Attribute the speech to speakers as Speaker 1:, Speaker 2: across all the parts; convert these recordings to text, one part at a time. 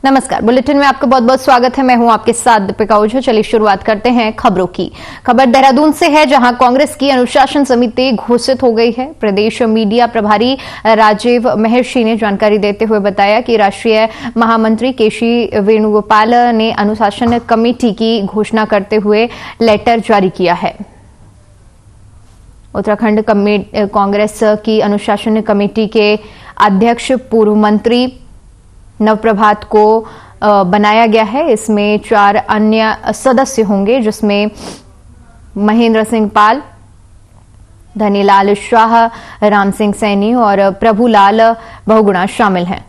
Speaker 1: नमस्कार, बुलेटिन में आपका बहुत बहुत स्वागत है। मैं हूं आपके साथ दीपिका ओझा। चलिए शुरुआत करते हैं खबरों की। खबर देहरादून से है, जहां कांग्रेस की अनुशासन समिति घोषित हो गई है। प्रदेश मीडिया प्रभारी राजीव महर्षि ने जानकारी देते हुए बताया कि राष्ट्रीय महामंत्री केसी वेणुगोपाल ने अनुशासन कमेटी की घोषणा करते हुए लेटर जारी किया है। उत्तराखंड कांग्रेस की अनुशासन कमेटी के अध्यक्ष पूर्व मंत्री नवप्रभात को बनाया गया है। इसमें 4 अन्य सदस्य होंगे, जिसमें महेंद्र सिंह पाल, धनीलाल शाह, राम सिंह सैनी और प्रभुलाल बहुगुणा शामिल हैं।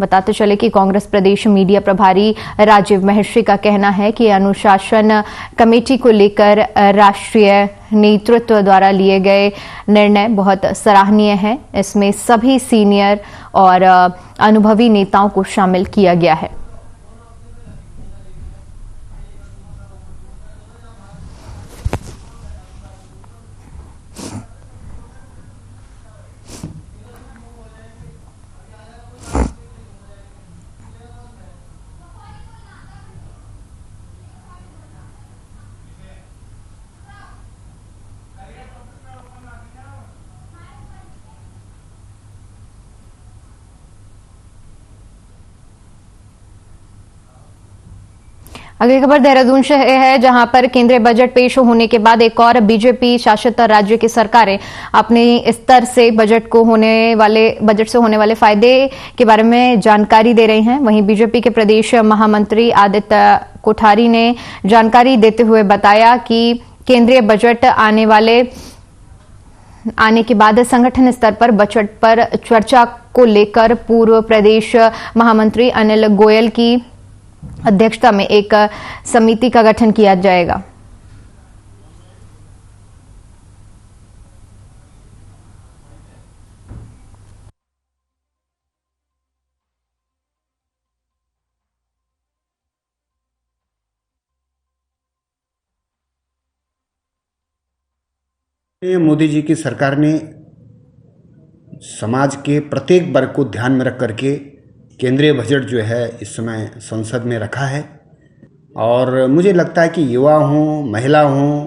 Speaker 1: बताते चले कि कांग्रेस प्रदेश मीडिया प्रभारी राजीव महर्षि का कहना है कि अनुशासन कमेटी को लेकर राष्ट्रीय नेतृत्व द्वारा लिए गए निर्णय बहुत सराहनीय है। इसमें सभी सीनियर और अनुभवी नेताओं को शामिल किया गया है। अगली खबर देहरादून से है, जहां पर केंद्रीय बजट पेश होने के बाद एक और बीजेपी शासित राज्य की सरकारें अपने स्तर से बजट से होने वाले फायदे के बारे में जानकारी दे रही हैं। वहीं बीजेपी के प्रदेश महामंत्री आदित्य कोठारी ने जानकारी देते हुए बताया कि केंद्रीय बजट आने के बाद संगठन स्तर पर बजट पर चर्चा को लेकर पूर्व प्रदेश महामंत्री अनिल गोयल की अध्यक्षता में एक समिति का गठन किया जाएगा।
Speaker 2: मोदी जी की सरकार ने समाज के प्रत्येक वर्ग को ध्यान में रख करके केंद्रीय बजट जो है इस समय संसद में रखा है। और मुझे लगता है कि युवा हों, महिला हों,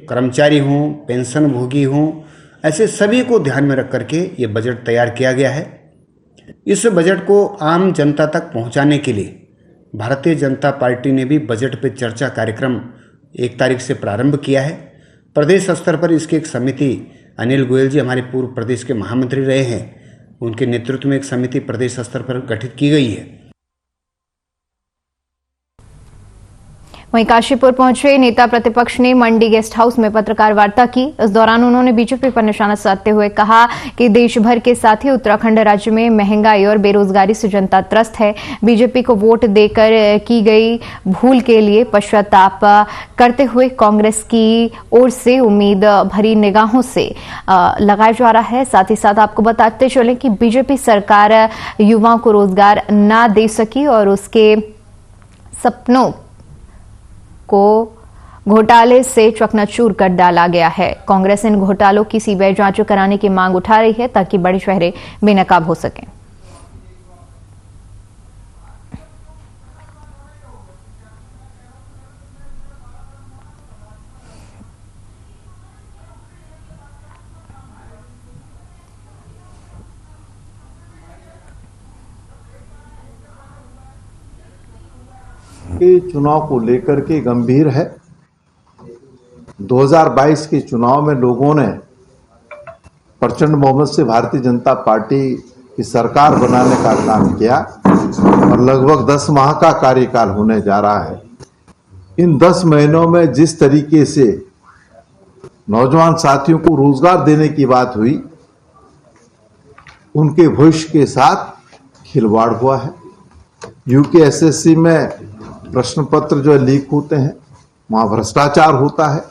Speaker 2: कर्मचारी हों, पेंशनभोगी हों, ऐसे सभी को ध्यान में रख करके ये बजट तैयार किया गया है। इस बजट को आम जनता तक पहुंचाने के लिए भारतीय जनता पार्टी ने भी बजट पर चर्चा कार्यक्रम 1 तारीख से प्रारंभ किया है। प्रदेश स्तर पर इसकी एक समिति, अनिल गोयल जी हमारे पूर्व प्रदेश के महामंत्री रहे हैं, उनके नेतृत्व में एक समिति प्रदेश स्तर पर गठित की गई है।
Speaker 1: वहीं काशीपुर पहुंचे नेता प्रतिपक्ष ने मंडी गेस्ट हाउस में पत्रकार वार्ता की। इस दौरान उन्होंने बीजेपी पर निशाना साधते हुए कहा कि देश भर के साथ ही उत्तराखंड राज्य में महंगाई और बेरोजगारी से जनता त्रस्त है। बीजेपी को वोट देकर की गई भूल के लिए पश्चाताप करते हुए कांग्रेस की ओर से उम्मीद भरी निगाहों से लगाया जा रहा है। साथ ही साथ आपको बताते चले कि बीजेपी सरकार युवाओं को रोजगार न दे सकी और उसके सपनों को घोटाले से चकनाचूर कर डाला गया है। कांग्रेस इन घोटालों की सीबीआई जांच कराने की मांग उठा रही है ताकि बड़े चेहरे बेनकाब हो सकें।
Speaker 3: के चुनाव को लेकर के गंभीर है। 2022 के चुनाव में लोगों ने प्रचंड बहुमत से भारतीय जनता पार्टी की सरकार बनाने का काम किया और लगभग 10 माह का कार्यकाल होने जा रहा है। इन 10 महीनों में जिस तरीके से नौजवान साथियों को रोजगार देने की बात हुई, उनके भविष्य के साथ खिलवाड़ हुआ है। यूपीएससी में प्रश्न पत्र जो लीक होते हैं, वहां भ्रष्टाचार होता है।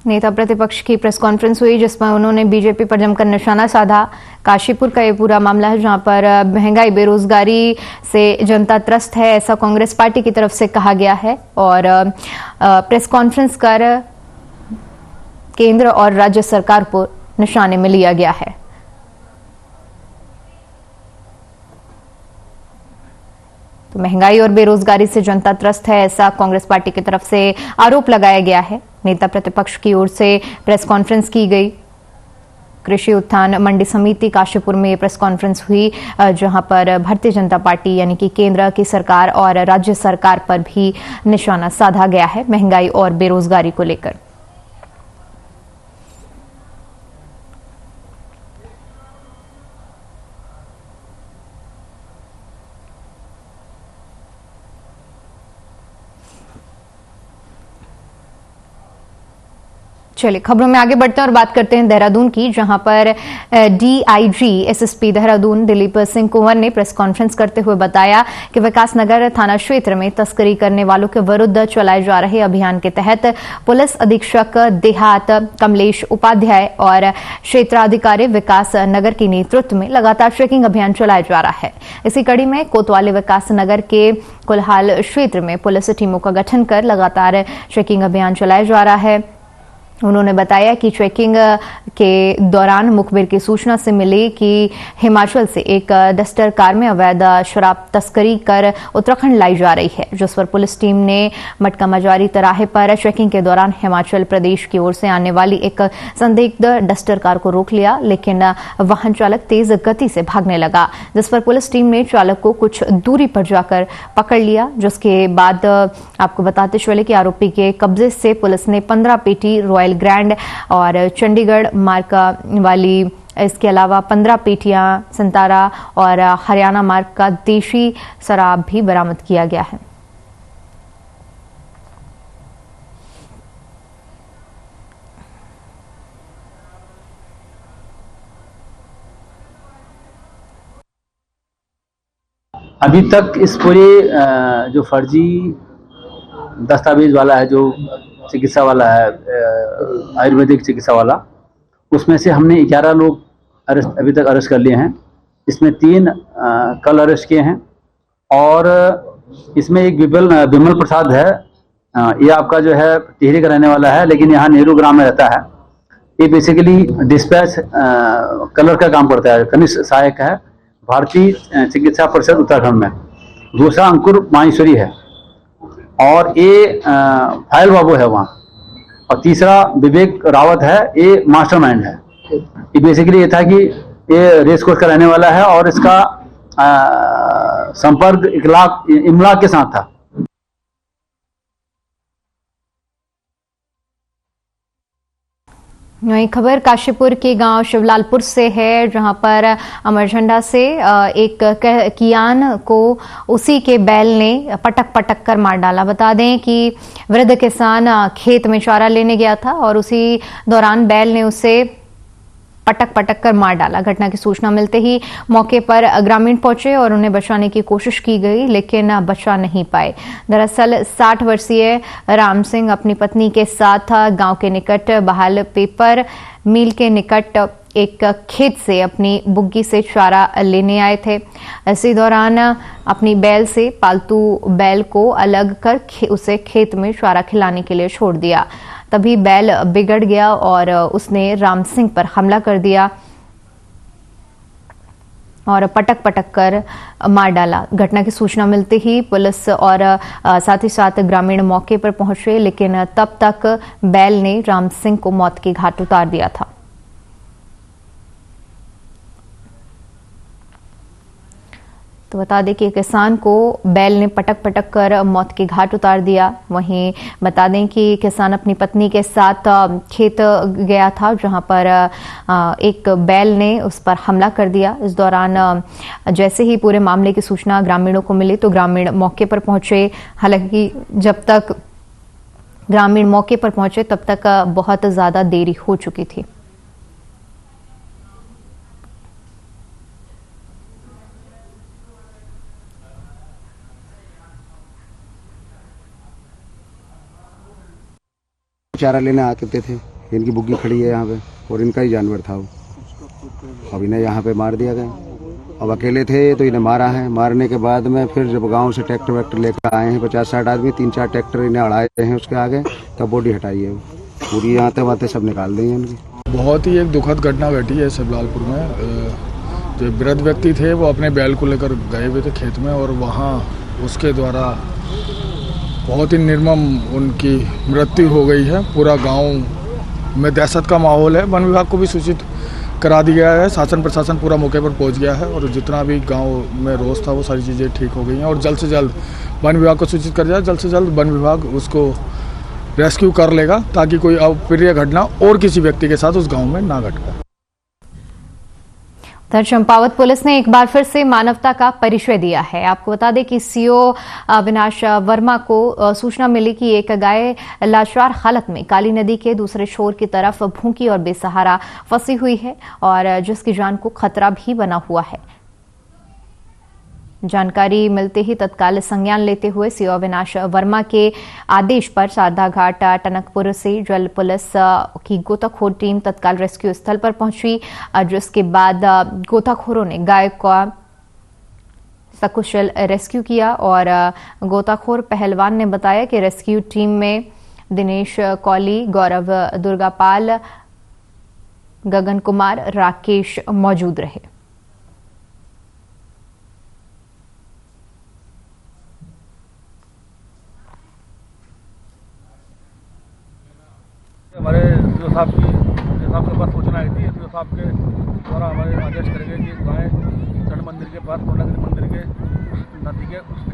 Speaker 1: नेता प्रतिपक्ष की प्रेस कॉन्फ्रेंस हुई, जिसमें उन्होंने बीजेपी पर जमकर निशाना साधा। काशीपुर का ये पूरा मामला है, जहां पर महंगाई बेरोजगारी से जनता त्रस्त है, ऐसा कांग्रेस पार्टी की तरफ से कहा गया है। और प्रेस कॉन्फ्रेंस कर केंद्र और राज्य सरकार को निशाने में लिया गया है। तो महंगाई और बेरोजगारी से जनता त्रस्त है, ऐसा कांग्रेस पार्टी की तरफ से आरोप लगाया गया है। नेता प्रतिपक्ष की ओर से प्रेस कॉन्फ्रेंस की गई। कृषि उत्थान मंडी समिति काशीपुर में प्रेस कॉन्फ्रेंस हुई, जहां पर भारतीय जनता पार्टी यानी कि केंद्र की सरकार और राज्य सरकार पर भी निशाना साधा गया है महंगाई और बेरोजगारी को लेकर। चलिए खबरों में आगे बढ़ते हैं और बात करते हैं देहरादून की, जहां पर डीआईजी एसएसपी देहरादून दिलीप सिंह कुंवर ने प्रेस कॉन्फ्रेंस करते हुए बताया कि विकासनगर थाना क्षेत्र में तस्करी करने वालों के विरुद्ध चलाए जा रहे अभियान के तहत पुलिस अधीक्षक देहात कमलेश उपाध्याय और क्षेत्राधिकारी विकास नगर के नेतृत्व में लगातार चेकिंग अभियान चलाया जा रहा है। इसी कड़ी में कोतवाली विकास नगर के कुलहाल क्षेत्र में पुलिस टीमों का गठन कर लगातार चेकिंग अभियान चलाया जा रहा है। उन्होंने बताया कि चेकिंग के दौरान मुखबिर की सूचना से मिली कि हिमाचल से एक डस्टर कार में अवैध शराब तस्करी कर उत्तराखंड लाई जा रही है, जिस पर पुलिस टीम ने मटका मजारी तिराहे पर चेकिंग के दौरान हिमाचल प्रदेश की ओर से आने वाली एक संदिग्ध डस्टर कार को रोक लिया, लेकिन वाहन चालक तेज गति से भागने लगा, जिस पर पुलिस टीम ने चालक को कुछ दूरी पर जाकर पकड़ लिया। जिसके बाद आपको बताते चले कि आरोपी के कब्जे से पुलिस ने 15 पेटी रॉयल ग्रैंड और चंडीगढ़ मार्क वाली, इसके अलावा 15 पेटियां संतारा और हरियाणा मार्क का देशी शराब भी बरामद किया गया है।
Speaker 4: अभी तक इस पूरे जो फर्जी दस्तावेज वाला है, जो चिकित्सा वाला है, आयुर्वेदिक चिकित्सा वाला, उसमें से हमने 11 लोग अभी तक अरेस्ट कर लिए हैं। इसमें 3 कल अरेस्ट किए हैं और इसमें एक विमल प्रसाद है। ये आपका जो है टिहरी का रहने वाला है, लेकिन यहाँ नेहरू ग्राम में रहता है। ये बेसिकली डिस्पैच कलर का काम करता है, कनिष्ठ सहायक है भारतीय चिकित्सा परिषद उत्तराखंड में। दूसरा अंकुर माहेश्वरी है और ये फाइल बाबू है वहाँ, और तीसरा विवेक रावत है, ये मास्टरमाइंड है। ये बेसिकली ये था कि ये रेस कोर्स का रहने वाला है और इसका संपर्क इमलाक के साथ था।
Speaker 1: वही खबर काशीपुर के गांव शिवलालपुर से है, जहां पर अमर झंडा से एक कियान को उसी के बैल ने पटक कर मार डाला। बता दें कि वृद्ध किसान खेत में चारा लेने गया था और उसी दौरान बैल ने उसे पटक कर मार डाला। घटना की सूचना मिलते ही मौके पर ग्रामीण पहुंचे और उन्हें बचाने की कोशिश की गई, लेकिन बचा नहीं पाए। दरअसल 60 वर्षीय राम सिंह अपनी पत्नी के साथ गांव के निकट बहाल पेपर मिल के निकट एक खेत से अपनी बुग्गी से चारा लेने आए थे। इसी दौरान अपनी बैल से पालतू बैल को अलग कर उसे खेत में चारा खिलाने के लिए छोड़ दिया। तभी बैल बिगड़ गया और उसने राम सिंह पर हमला कर दिया और पटक कर मार डाला। घटना की सूचना मिलते ही पुलिस और साथ ही साथ ग्रामीण मौके पर पहुंचे, लेकिन तब तक बैल ने राम सिंह को मौत के घाट उतार दिया था। तो बता दें कि किसान को बैल ने पटक कर मौत के घाट उतार दिया। वहीं बता दें कि किसान अपनी पत्नी के साथ खेत गया था, जहां पर एक बैल ने उस पर हमला कर दिया। इस दौरान जैसे ही पूरे मामले की सूचना ग्रामीणों को मिली तो ग्रामीण मौके पर पहुंचे। हालांकि जब तक ग्रामीण मौके पर पहुंचे तब तक बहुत ज्यादा देरी हो चुकी थी।
Speaker 5: चारा लेने आते थे, इनकी बुग्गी खड़ी है यहाँ पे और इनका ही जानवर था वो। अब इन्हें यहाँ पे मार दिया गया। अब अकेले थे तो इन्हें मारा है। मारने के बाद में फिर जब गांव से ट्रैक्टर वैक्टर लेकर आए हैं 50-60 आदमी, 3-4 ट्रैक्टर इन्हें अड़ाए हैं उसके आगे, तब बॉडी हटाई है वो। पूरी आते वाते सब निकाल दी हैं उनकी।
Speaker 6: बहुत ही एक दुखद घटना घटी है सबलालपुर में। जो वृद्ध व्यक्ति थे वो अपने बैल को लेकर गए हुए थे खेत में और वहाँ उसके द्वारा बहुत ही निर्मम उनकी मृत्यु हो गई है। पूरा गांव में दहशत का माहौल है। वन विभाग को भी सूचित करा दिया गया है। शासन प्रशासन पूरा मौके पर पहुंच गया है और जितना भी गांव में रोष था वो सारी चीज़ें ठीक हो गई हैं और जल्द से जल्द वन विभाग को सूचित कर दिया। जल्द से जल्द वन विभाग उसको रेस्क्यू कर लेगा ताकि कोई अप्रिय घटना और किसी व्यक्ति के साथ उस गांव में ना घट पाए।
Speaker 1: उधर चंपावत पुलिस ने एक बार फिर से मानवता का परिचय दिया है। आपको बता दें कि सीओ अविनाश वर्मा को सूचना मिली कि एक गाय लाचार हालत में काली नदी के दूसरे छोर की तरफ भूखी और बेसहारा फंसी हुई है और जिसकी जान को खतरा भी बना हुआ है। जानकारी मिलते ही तत्काल संज्ञान लेते हुए सीओ अविनाश वर्मा के आदेश पर शारदा घाट टनकपुर से जल पुलिस की गोताखोर टीम तत्काल रेस्क्यू स्थल पर पहुंची, जिसके बाद गोताखोरों ने गाय का सकुशल रेस्क्यू किया और गोताखोर पहलवान ने बताया कि रेस्क्यू टीम में दिनेश कौली, गौरव दुर्गापाल, गगन कुमार, राकेश मौजूद रहे।
Speaker 7: हमारे सीओ साहब के पास सूचना आई थी। सीओ साहब के द्वारा हमारे आदेश करे गए कि गाय चंड मंदिर के पास पूर्णागिरि मंदिर के नदी के उस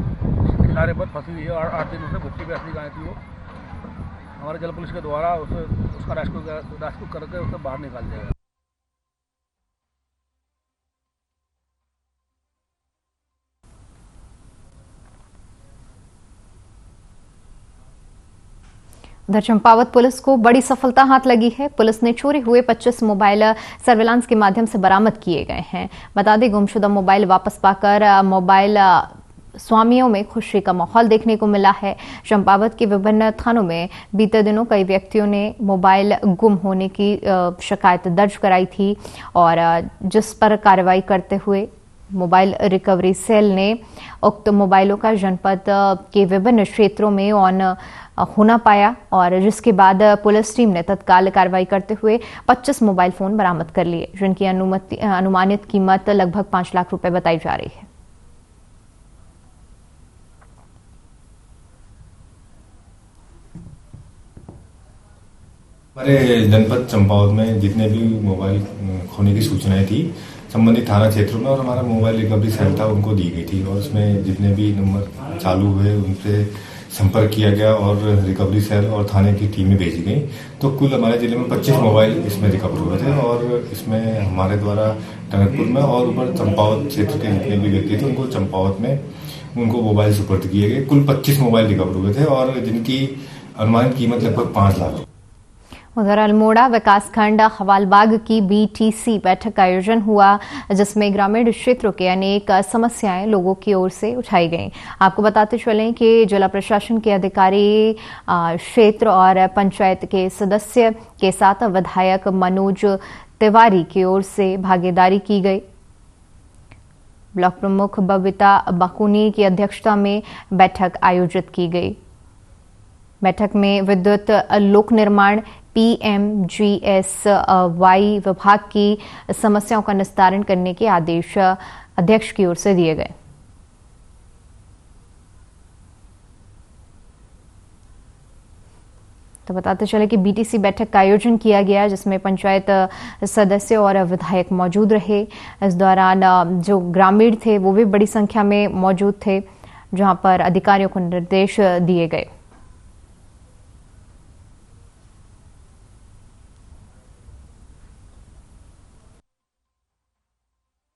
Speaker 7: किनारे पर फंसी हुई है और 8 दिन से भूखी प्यासी गाय थी। वो हमारे जल पुलिस के द्वारा उसका रेस्क्यू करके उसे बाहर निकाल दिया गया।
Speaker 1: उधर चंपावत पुलिस को बड़ी सफलता हाथ लगी है। पुलिस ने चोरी हुए 25 मोबाइल सर्विलांस के माध्यम से बरामद किए गए हैं। बता दें गुमशुदा मोबाइल वापस पाकर मोबाइल स्वामियों में खुशी का माहौल देखने को मिला है। चंपावत के विभिन्न थानों में बीते दिनों कई व्यक्तियों ने मोबाइल गुम होने की शिकायत दर्ज कराई थी और जिस पर कार्रवाई करते हुए मोबाइल रिकवरी सेल ने उक्त मोबाइलों का जनपद के विभिन्न क्षेत्रों में ऑन होना पाया और जिसके बाद पुलिस टीम ने तत्काल कार्रवाई करते हुए 25 मोबाइल फोन बरामद कर लिए, जिनकी अनुमानित कीमत लगभग 5 लाख रुपए बताई जा रही है।
Speaker 8: हमारे जनपद चंपावत में जितने भी मोबाइल खोने की सूचनाएं थी संबंधित थाना क्षेत्रों में और हमारा मोबाइल रिकवरी सेल था उनको दी गई थी और उसमें जितने भी नंबर चालू हुए उनसे संपर्क किया गया और रिकवरी सेल और थाने की टीमें भेजी गई। तो कुल हमारे जिले में 25 मोबाइल इसमें रिकवर हुए थे और इसमें हमारे द्वारा टनकपुर में और ऊपर चंपावत क्षेत्र के जितने भी व्यक्ति थे उनको चंपावत में उनको मोबाइल सुपुर्द किए गए। कुल 25 मोबाइल रिकवर हुए थे और जिनकी अनुमानित कीमत लगभग 5 लाख।
Speaker 1: उधर अल्मोड़ा विकासखंड हवालबाग की बीटीसी बैठक का आयोजन हुआ, जिसमें ग्रामीण क्षेत्रों के अनेक समस्याएं लोगों की ओर से उठाई गईं। आपको बताते चलें कि जिला प्रशासन के अधिकारी, क्षेत्र और पंचायत के सदस्य के साथ विधायक मनोज तिवारी की ओर से भागीदारी की गई। ब्लॉक प्रमुख बबीता बकुनी की अध्यक्षता में बैठक आयोजित की गई। बैठक में विद्युत, लोक निर्माण, PMGSY विभाग की समस्याओं का निस्तारण करने के आदेश अध्यक्ष की ओर से दिए गए। तो बताते चले कि बीटीसी बैठक का आयोजन किया गया, जिसमें पंचायत सदस्य और विधायक मौजूद रहे। इस दौरान जो ग्रामीण थे वो भी बड़ी संख्या में मौजूद थे, जहां पर अधिकारियों को निर्देश दिए गए।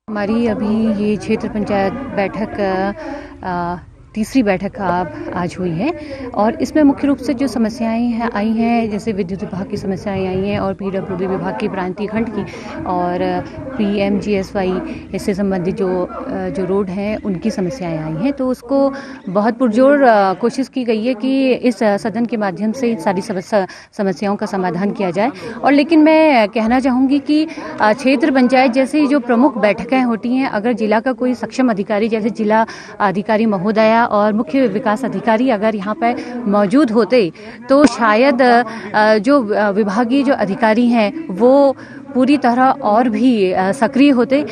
Speaker 9: हमारी अभी ये क्षेत्र पंचायत बैठक तीसरी बैठक आज हुई है और इसमें मुख्य रूप से जो समस्याएं आई हैं, जैसे विद्युत विभाग की समस्याएं आई हैं और PWD विभाग की प्रांतीय खंड की और PMGSY इससे संबंधित जो रोड हैं उनकी समस्याएं आई हैं। तो उसको बहुत पुरजोर कोशिश की गई है कि इस सदन के माध्यम से सारी समस्याओं का समाधान किया जाए। और लेकिन मैं कहना चाहूँगी कि क्षेत्र पंचायत जैसी जो प्रमुख बैठकें होती हैं, अगर जिला का कोई सक्षम अधिकारी जैसे जिला अधिकारी महोदया किया और मुख्य विकास अधिकारी अगर यहाँ पर मौजूद होते तो शायद जो विभागीय जो अधिकारी हैं वो पूरी तरह और भी सक्रिय होते।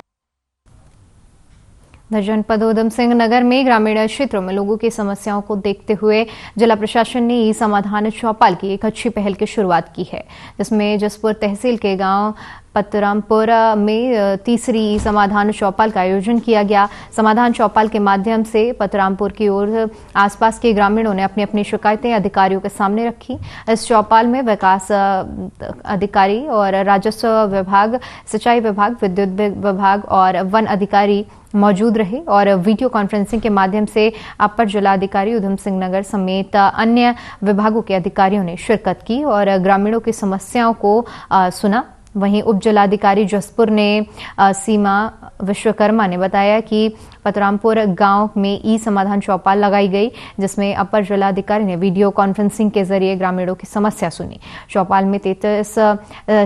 Speaker 1: जनपद उधम सिंह नगर में ग्रामीण क्षेत्रों में लोगों की समस्याओं को देखते हुए जिला प्रशासन ने ई समाधान चौपाल की एक अच्छी पहल की शुरुआत की है, जिसमें जसपुर तहसील के गांव पतरामपुर में तीसरी ई समाधान चौपाल का आयोजन किया गया। समाधान चौपाल के माध्यम से पतरामपुर की ओर आसपास के ग्रामीणों ने अपनी अपनी शिकायतें अधिकारियों के सामने रखी। इस चौपाल में विकास अधिकारी और राजस्व विभाग, सिंचाई विभाग, विद्युत विभाग और वन अधिकारी मौजूद रहे और वीडियो कॉन्फ्रेंसिंग के माध्यम से अपर जिलाधिकारी उधम सिंह नगर समेत अन्य विभागों के अधिकारियों ने शिरकत की और ग्रामीणों की समस्याओं को सुना। वहीं उप जिलाधिकारी जसपुर ने सीमा विश्वकर्मा ने बताया कि पतरामपुर गांव में ई समाधान चौपाल लगाई गई, जिसमें अपर जिलाधिकारी ने वीडियो कॉन्फ्रेंसिंग के जरिए ग्रामीणों की समस्या सुनी। चौपाल में 33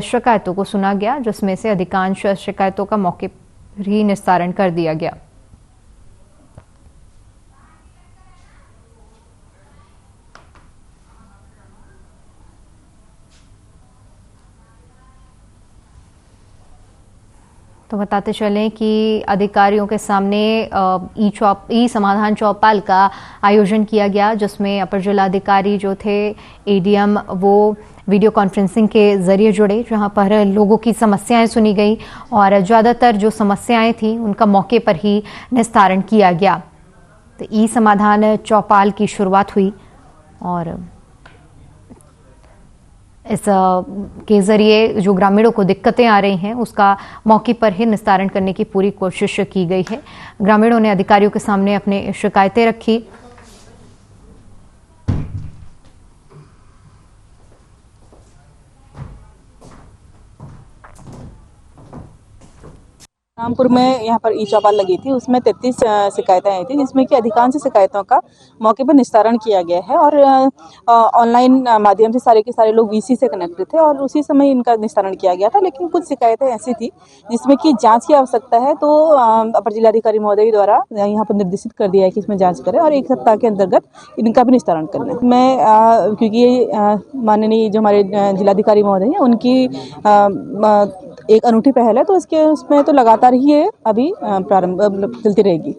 Speaker 1: शिकायतों को सुना गया, जिसमें से अधिकांश शिकायतों का मौके पर ही निस्तारण कर दिया गया। तो बताते चलें कि अधिकारियों के सामने ई समाधान चौपाल का आयोजन किया गया, जिसमें अपर जिलाधिकारी जो थे एडीएम वो वीडियो कॉन्फ्रेंसिंग के जरिए जुड़े, जहां पर लोगों की समस्याएं सुनी गई और ज़्यादातर जो समस्याएं थी उनका मौके पर ही निस्तारण किया गया। तो ई समाधान चौपाल की शुरुआत हुई और इस के जरिए जो ग्रामीणों को दिक्कतें आ रही हैं उसका मौके पर ही निस्तारण करने की पूरी कोशिश की गई है। ग्रामीणों ने अधिकारियों के सामने अपनी शिकायतें रखी।
Speaker 10: रामपुर में यहाँ पर ई चौपाल लगी थी, उसमें 33 शिकायतें आई थी, जिसमें कि अधिकांश शिकायतों का मौके पर निस्तारण किया गया है और ऑनलाइन माध्यम से सारे के सारे लोग वीसी से कनेक्टेड थे और उसी समय इनका निस्तारण किया गया था। लेकिन कुछ शिकायतें ऐसी थी जिसमें कि जांच की आवश्यकता है, तो अपर जिलाधिकारी महोदय द्वारा यहाँ पर निर्देशित कर दिया है कि इसमें जाँच करें और 1 सप्ताह के अंतर्गत इनका भी निस्तारण कर लें। मैं क्योंकि ये माननीय जो हमारे जिलाधिकारी महोदय हैं उनकी एक अनूठी पहल है, तो उसमें तो लगातार ही ये अभी प्रारंभ चलती रहेगी।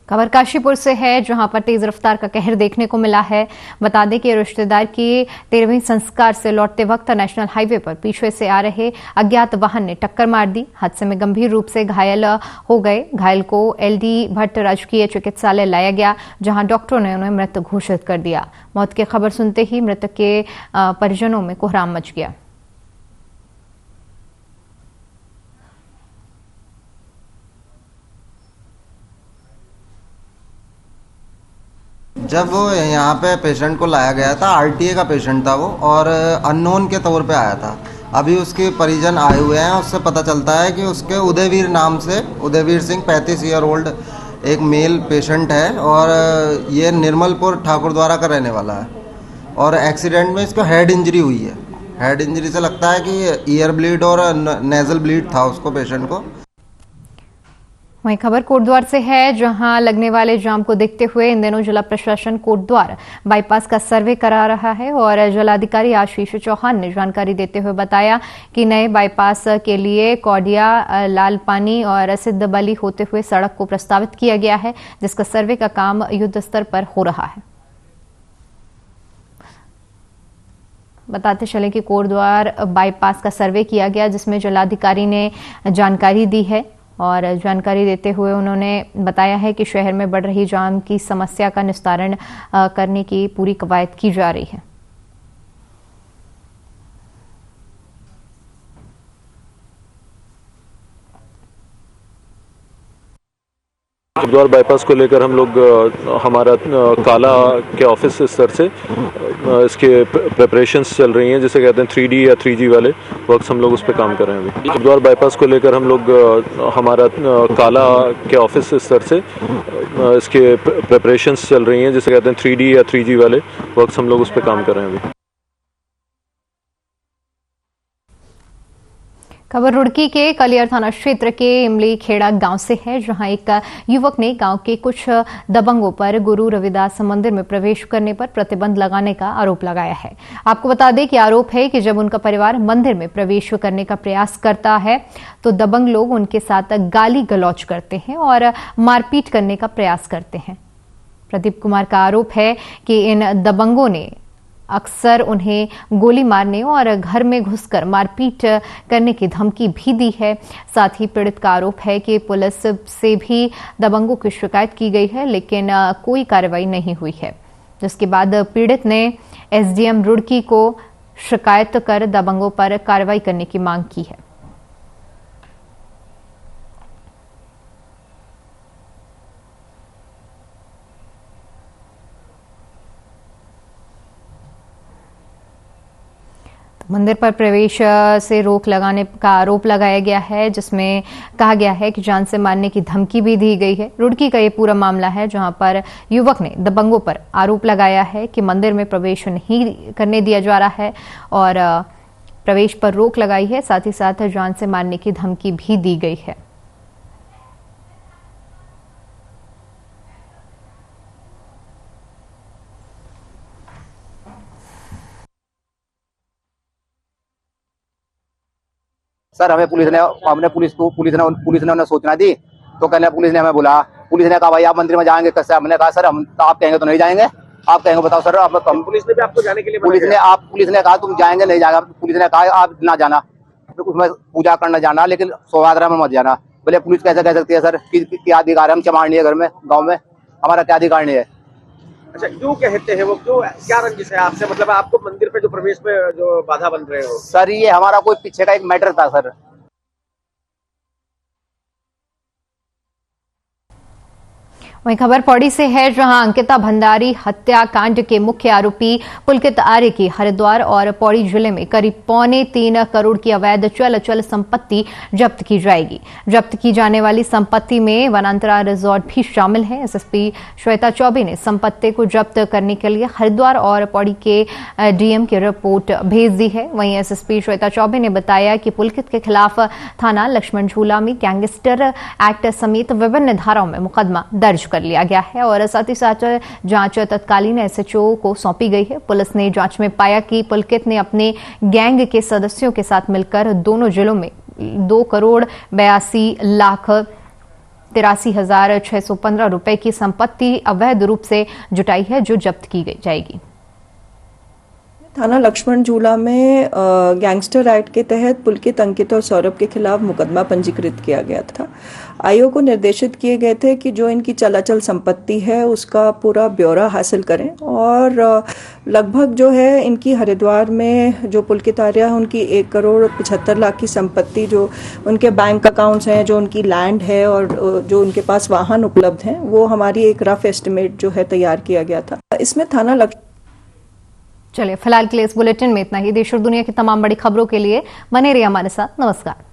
Speaker 1: खबर काशीपुर से है, जहां पर तेज रफ्तार का कहर देखने को मिला है। बता दें कि रिश्तेदार की 13वीं संस्कार से लौटते वक्त नेशनल हाईवे पर पीछे से आ रहे अज्ञात वाहन ने टक्कर मार दी। हादसे में गंभीर रूप से घायल हो गए। घायल को एलडी भट्ट राजकीय चिकित्सालय लाया गया, जहां डॉक्टरों ने उन्हें मृत घोषित कर दिया। मौत की खबर सुनते ही मृतक के परिजनों में कोहराम मच गया।
Speaker 11: जब वो यहाँ पे पेशेंट को लाया गया था, आरटीए का पेशेंट था वो और अननोन के तौर पे आया था। अभी उसके परिजन आए हुए हैं, उससे पता चलता है कि उसके उदयवीर नाम से, उदयवीर सिंह 35 ईयर ओल्ड एक मेल पेशेंट है और ये निर्मलपुर ठाकुर द्वारा का रहने वाला है और एक्सीडेंट में इसको हेड इंजरी हुई है। हेड इंजरी से लगता है कि ईयर ब्लीड और नेजल ब्लीड था उसको पेशेंट को।
Speaker 1: वहीं खबर कोटद्वार से है, जहां लगने वाले जाम को देखते हुए इन दिनों जिला प्रशासन कोटद्वार बाईपास का सर्वे करा रहा है और जिलाधिकारी आशीष चौहान ने जानकारी देते हुए बताया कि नए बाईपास के लिए कौडिया, लालपानी और सिद्ध बली होते हुए सड़क को प्रस्तावित किया गया है, जिसका सर्वे का काम युद्ध स्तर पर हो रहा है। बताते चले कि कोटद्वार बाईपास का सर्वे किया गया, जिसमें जिलाधिकारी ने जानकारी दी है और जानकारी देते हुए उन्होंने बताया है कि शहर में बढ़ रही जाम की समस्या का निस्तारण करने की पूरी कवायद की जा रही है।
Speaker 12: कोटद्वार बाईपास को लेकर हम लोग हमारा काला के ऑफिस स्तर से इसके प्रिपरेशंस चल रही हैं, जिसे कहते हैं 3D या 3G वाले वर्क्स हम लोग उस पर काम कर रहे हैं। अभी कोटद्वार बाईपास को लेकर हम लोग हमारा काला के ऑफिस स्तर से इसके प्रिपरेशंस चल रही हैं, जिसे कहते हैं 3D या 3G वाले वर्क्स हम लोग उस पर काम कर रहे हैं। अभी
Speaker 1: खबर रुड़की के कलियर थाना क्षेत्र के इमली खेड़ा गांव से है, जहां एक युवक ने गांव के कुछ दबंगों पर गुरु रविदास मंदिर में प्रवेश करने पर प्रतिबंध लगाने का आरोप लगाया है। आपको बता दें कि आरोप है कि जब उनका परिवार मंदिर में प्रवेश करने का प्रयास करता है तो दबंग लोग उनके साथ गाली गलौज करते हैं और मारपीट करने का प्रयास करते हैं। प्रदीप कुमार का आरोप है कि इन दबंगों ने अक्सर उन्हें गोली मारने और घर में घुसकर मारपीट करने की धमकी भी दी है। साथ ही पीड़ित का आरोप है कि पुलिस से भी दबंगों की शिकायत की गई है, लेकिन कोई कार्रवाई नहीं हुई है, जिसके बाद पीड़ित ने एसडीएम रुड़की को शिकायत कर दबंगों पर कार्रवाई करने की मांग की है। मंदिर पर प्रवेश से रोक लगाने का आरोप लगाया गया है, जिसमें कहा गया है कि जान से मारने की धमकी भी दी गई है। रुड़की का ये पूरा मामला है, जहां पर युवक ने दबंगों पर आरोप लगाया है कि मंदिर में प्रवेश नहीं करने दिया जा रहा है और प्रवेश पर रोक लगाई है। साथ ही साथ जान से मारने की धमकी भी दी गई है।
Speaker 13: सर हमें पुलिस ने उन्हें सूचना दी तो कहने पुलिस ने हमें बुला, पुलिस ने कहा भाई आप मंदिर में जाएंगे कैसे? हमने कहा सर हम आप कहेंगे तो नहीं जाएंगे, आप कहेंगे बताओ सर। पुलिस ने भी आपको जाने के लिए पुलिस ने कहा तुम जाएंगे नहीं जाएगा। पुलिस ने कहा आप ना जाना, उसमें पूजा करना जाना, लेकिन शोभायात्रा में मत जाना। बोले पुलिस कैसे कह सकती है सर? क्या अधिकार है? हम चमार नहीं है घर में, गाँव में हमारा क्या अधिकार नहीं है?
Speaker 14: अच्छा क्यों कहते हैं वो, क्यों क्या रंजिश है आपसे? मतलब आपको मंदिर पे जो प्रवेश पे जो बाधा बन रहे हो?
Speaker 13: सर ये हमारा कोई पीछे का एक मैटर था सर।
Speaker 1: वहीं खबर पौड़ी से है, जहां अंकिता भंडारी हत्याकांड के मुख्य आरोपी पुलकित आर्य की हरिद्वार और पौड़ी जिले में करीब 3.25 करोड़ की अवैध चल संपत्ति जब्त की जाएगी। जब्त की जाने वाली संपत्ति में वनांतरा रिजॉर्ट भी शामिल है। एसएसपी श्वेता चौबे ने संपत्ति को जब्त करने के लिए हरिद्वार और पौड़ी के डीएम की रिपोर्ट भेज दी है। वहीं एसएसपी श्वेता चौबे ने बताया कि पुलकित के खिलाफ थाना लक्ष्मण झूला में गैंगस्टर एक्ट समेत विभिन्न धाराओं में मुकदमा दर्ज कर लिया गया है और साथ ही साथ जांच तत्कालीन एसएचओ को सौंपी गई है। पुलिस ने जांच में पाया कि पुलकित ने अपने गैंग के सदस्यों के साथ मिलकर दोनों जिलों में 2,82,83,615 रुपए की संपत्ति अवैध रूप से जुटाई है, जो जब्त की जाएगी।
Speaker 15: थाना लक्ष्मण झूला में गैंगस्टर एक्ट के तहत पुलकित, अंकित और सौरभ के खिलाफ मुकदमा पंजीकृत किया गया था। आयोग को निर्देशित किए गए थे कि जो इनकी चलाचल संपत्ति है उसका पूरा ब्यौरा हासिल करें और लगभग जो है इनकी हरिद्वार में जो पुलकित आर्य है उनकी 1,75,00,000 की संपत्ति, जो उनके बैंक अकाउंट्स हैं, जो उनकी लैंड है और जो उनके पास वाहन उपलब्ध हैं, वो हमारी एक रफ एस्टिमेट जो है तैयार किया गया था। इसमें थाना
Speaker 1: चलिए फिलहाल के लिए इस बुलेटिन में इतना ही। देश और दुनिया की तमाम बड़ी खबरों के लिए बने रहिए हमारे साथ। नमस्कार।